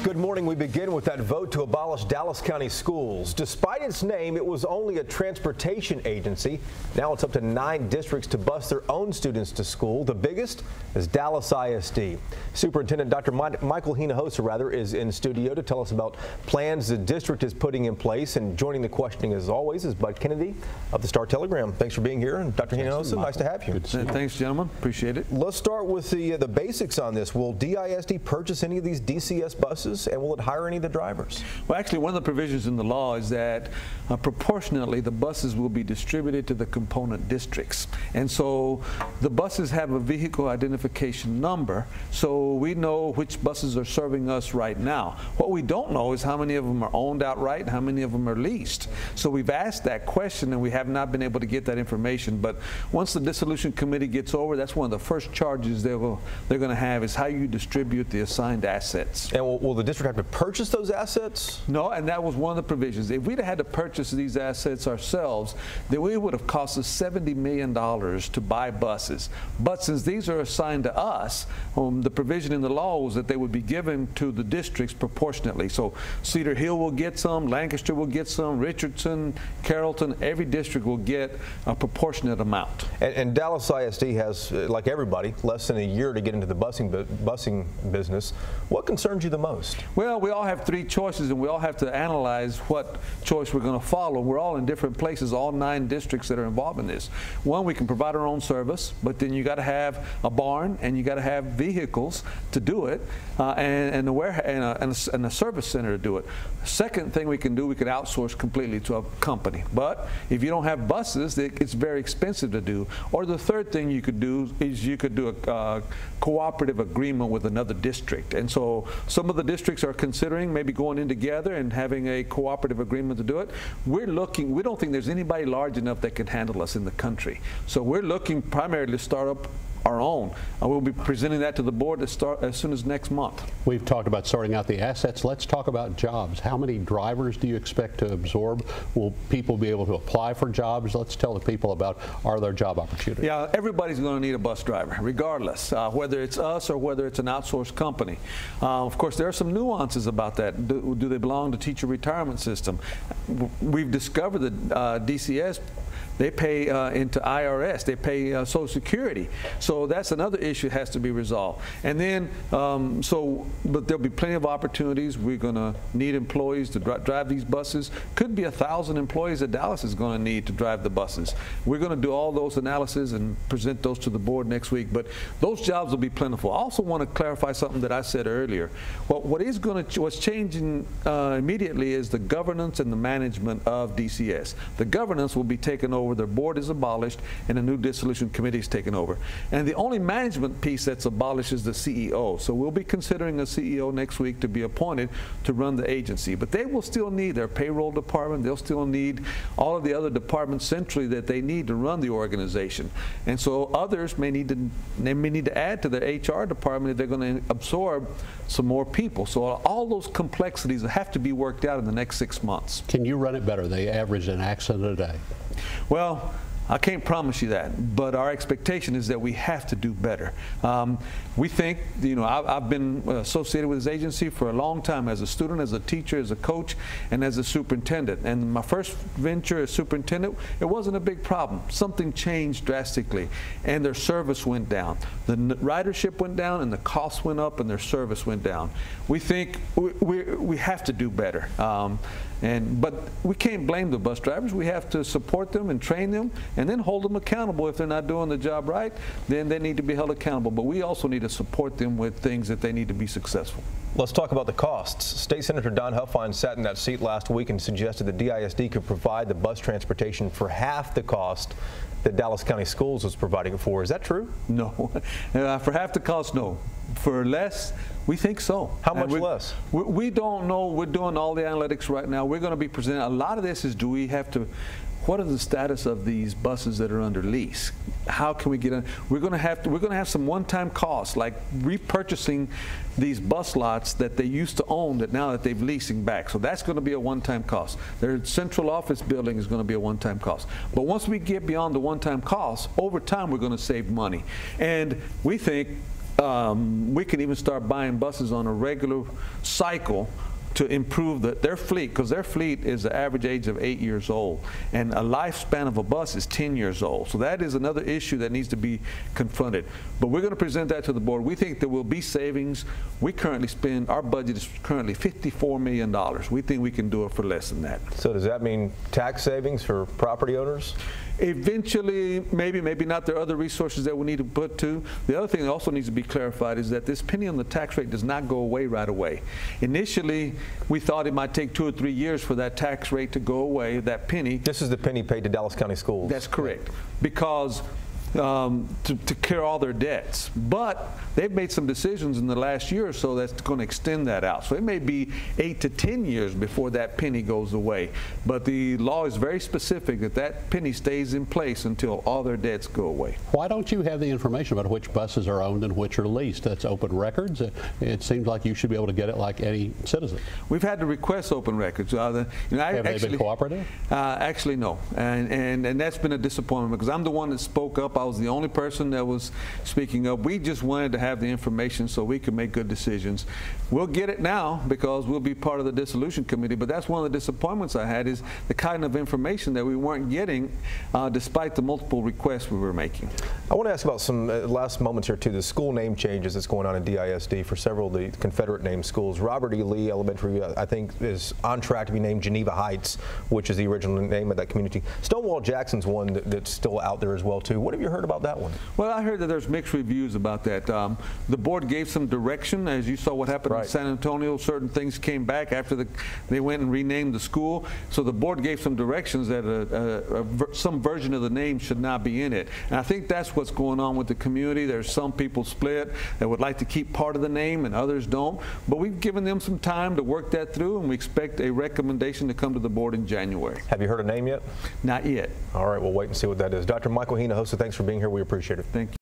Good morning. We begin with that vote to abolish Dallas County Schools. Despite its name, it was only a transportation agency. Now it's up to 9 districts to bus their own students to school. The biggest is Dallas ISD. Superintendent Dr. Michael Hinojosa, is in studio to tell us about plans the district is putting in place. And joining the questioning, as always, is Bud Kennedy of the Star-Telegram. Thanks for being here. And Dr. Hinojosa, nice to have you. Good to see you. Thanks, gentlemen. Appreciate it. Let's start with the basics on this. Will DISD purchase any of these DCS buses? And will it hire any of the drivers? Well, actually, one of the provisions in the law is that proportionately the buses will be distributed to the component districts. And so the buses have a vehicle identification number, so we know which buses are serving us right now. What we don't know is how many of them are owned outright and how many of them are leased. So we've asked that question and we have not been able to get that information. But once the dissolution committee gets over, that's one of the first charges they're going to have is how you distribute the assigned assets. And will the district have to purchase those assets? No, and that was one of the provisions. If we'd had to purchase these assets ourselves, then we would have cost us $70 million to buy buses. But since these are assigned to us, the provision in the law was that they would be given to the districts proportionately. So Cedar Hill will get some, Lancaster will get some, Richardson, Carrollton, every district will get a proportionate amount. And Dallas ISD has, like everybody, less than a year to get into the busing business. What concerns you the most? Well, we all have 3 choices and we all have to analyze what choice we're going to follow. We're all in different places, all 9 districts that are involved in this. One, we can provide our own service, but then you got to have a barn and you got to have vehicles to do it and a service center to do it. Second thing we can do, we can outsource completely to a company. But if you don't have buses, it's very expensive to do. Or the third thing you could do is you could do a cooperative agreement with another district. And so some of the districts are considering maybe going in together and having a cooperative agreement to do it. We don't think there's anybody large enough that can handle us in the country. So we're looking primarily to start up our own. We'll be presenting that to the board to start as soon as next month. We've talked about sorting out the assets. Let's talk about jobs. How many drivers do you expect to absorb? Will people be able to apply for jobs? Let's tell the people about, are there job opportunities? Yeah, everybody's going to need a bus driver, regardless, whether it's us or whether it's an outsourced company. Of course, there are some nuances about that. Do they belong to teacher retirement system? We've discovered that DCS, they pay into IRS, they pay Social Security. So that's another issue that has to be resolved. And then, but there'll be plenty of opportunities. We're going to need employees to drive these buses. Could be 1,000 employees that Dallas is going to need to drive the buses. We're going to do all those analyses and present those to the board next week. But those jobs will be plentiful. I also want to clarify something that I said earlier. What's changing immediately is the governance and the management of DCS. The governance will be taken over. Their board is abolished and a new dissolution committee is taken over. And the only management piece that's abolished is the CEO. So we'll be considering a CEO next week to be appointed to run the agency. But they will still need their payroll department. They'll still need all of the other departments centrally that they need to run the organization. And so others may need to add to their HR department if they're going to absorb some more people. So all those complexities have to be worked out in the next 6 months. Can you run it better? They average an accident a day. Well, I can't promise you that, but our expectation is that we have to do better. We think, I've been associated with this agency for a long time as a student, as a teacher, as a coach, and as a superintendent. And my first venture as superintendent, it wasn't a big problem. Something changed drastically, and their service went down. The ridership went down, and the cost went up, and their service went down. We think we have to do better. But we can't blame the bus drivers. We have to support them and train them and then hold them accountable. If they're not doing the job right, then they need to be held accountable. But we also need to support them with things that they need to be successful. Let's talk about the costs. State Senator Don Huffine sat in that seat last week and suggested that DISD could provide the bus transportation for half the cost that Dallas County Schools was providing it for. Is that true? No. For half the cost, no. For less, we think so. How much less? We don't know. We're doing all the analytics right now. We're going to be presenting. A lot of this is, do we have to, what is the status of these buses that are under lease? How can we get in? We're going to have some one-time costs, like repurchasing these bus lots that they used to own that now that they've leasing back. So that's going to be a one-time cost. Their central office building is going to be a one-time cost. But once we get beyond the one-time cost, over time we're going to save money. And we think we can even start buying buses on a regular cycle to improve their fleet, because their fleet is the average age of 8 years old, and a lifespan of a bus is 10 years old. So that is another issue that needs to be confronted. But we're going to present that to the board. We think there will be savings. We currently spend, our budget is currently $54 million. We think we can do it for less than that. So does that mean tax savings for property owners? Eventually, maybe not. There are other resources that we need to put to. The other thing that also needs to be clarified is that this penny on the tax rate does not go away right away. Initially, we thought it might take 2 or 3 years for that tax rate to go away, that penny. This is the penny paid to Dallas County Schools. That's correct. Because to clear all their debts. But they've made some decisions in the last year or so that's going to extend that out. So it may be 8 to 10 years before that penny goes away. But the law is very specific that that penny stays in place until all their debts go away. Why don't you have the information about which buses are owned and which are leased? That's open records. It seems like you should be able to get it like any citizen. We've had to request open records. Have they been cooperative? Actually, no. And that's been a disappointment because I'm the one that spoke up. I was the only person that was speaking up. We just wanted to have the information so we could make good decisions. We'll get it now because we'll be part of the dissolution committee, but that's one of the disappointments I had, is the kind of information that we weren't getting despite the multiple requests we were making. I want to ask about some last moments here too, the school name changes that's going on in DISD for several of the Confederate named schools. Robert E. Lee Elementary, I think, is on track to be named Geneva Heights, which is the original name of that community. Stonewall Jackson's one that's still out there as well too. What have you heard about that one? Well, I heard that there's mixed reviews about that. The board gave some direction, as you saw what happened in San Antonio. Certain things came back after they went and renamed the school. So the board gave some directions that some version of the name should not be in it. And I think that's what's going on with the community. There's some people split that would like to keep part of the name and others don't. But we've given them some time to work that through, and we expect a recommendation to come to the board in January. Have you heard a name yet? Not yet. All right, we'll wait and see what that is. Dr. Michael Hinojosa, thanks for being here. We appreciate it. Thank you.